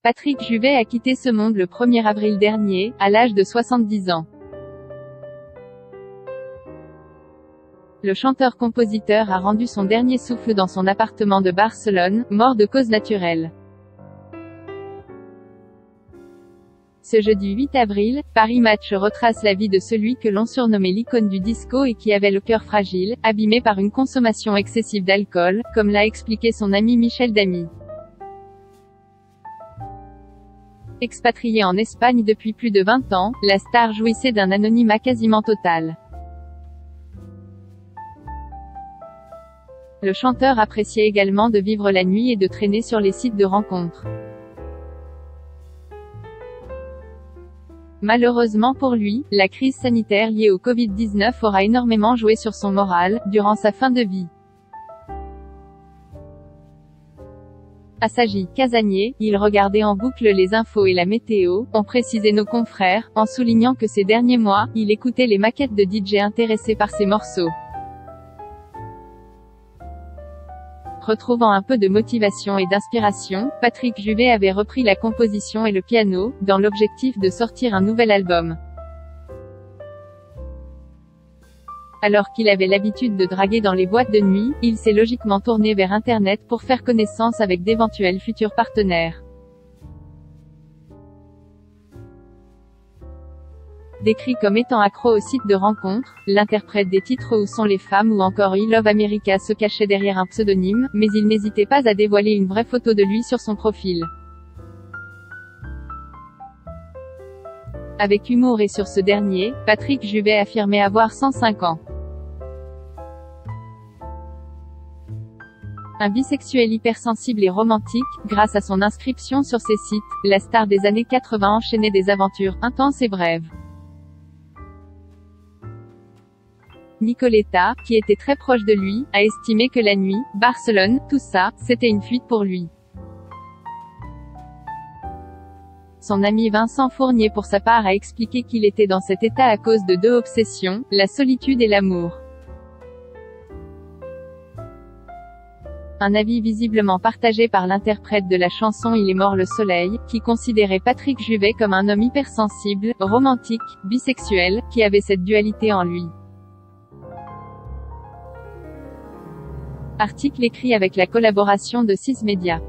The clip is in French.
Patrick Juvet a quitté ce monde le 1er avril dernier, à l'âge de 70 ans. Le chanteur-compositeur a rendu son dernier souffle dans son appartement de Barcelone, mort de cause naturelle. Ce jeudi 8 avril, Paris Match retrace la vie de celui que l'on surnommait l'icône du disco et qui avait le cœur fragile, abîmé par une consommation excessive d'alcool, comme l'a expliqué son ami Michel Damy. Expatrié en Espagne depuis plus de 20 ans, la star jouissait d'un anonymat quasiment total. Le chanteur appréciait également de vivre la nuit et de traîner sur les sites de rencontres. Malheureusement pour lui, la crise sanitaire liée au Covid-19 aura énormément joué sur son moral, durant sa fin de vie. Assagi, casanier, il regardait en boucle les infos et la météo, ont précisé nos confrères, en soulignant que ces derniers mois, il écoutait les maquettes de DJ intéressés par ses morceaux. Retrouvant un peu de motivation et d'inspiration, Patrick Juvet avait repris la composition et le piano, dans l'objectif de sortir un nouvel album. Alors qu'il avait l'habitude de draguer dans les boîtes de nuit, il s'est logiquement tourné vers Internet pour faire connaissance avec d'éventuels futurs partenaires. Décrit comme étant accro aux sites de rencontres, l'interprète des titres Où sont les femmes ou encore I Love America se cachait derrière un pseudonyme, mais il n'hésitait pas à dévoiler une vraie photo de lui sur son profil. Avec humour et sur ce dernier, Patrick Juvet affirmait avoir 105 ans. Un bisexuel hypersensible et romantique, grâce à son inscription sur ces sites, la star des années 80 enchaînait des aventures intenses et brèves. Nicoletta, qui était très proche de lui, a estimé que la nuit, Barcelone, tout ça, c'était une fuite pour lui. Son ami Vincent Fournier pour sa part a expliqué qu'il était dans cet état à cause de deux obsessions, la solitude et l'amour. Un avis visiblement partagé par l'interprète de la chanson Il est mort le soleil, qui considérait Patrick Juvet comme un homme hypersensible, romantique, bisexuel, qui avait cette dualité en lui. Article écrit avec la collaboration de 6 Médias.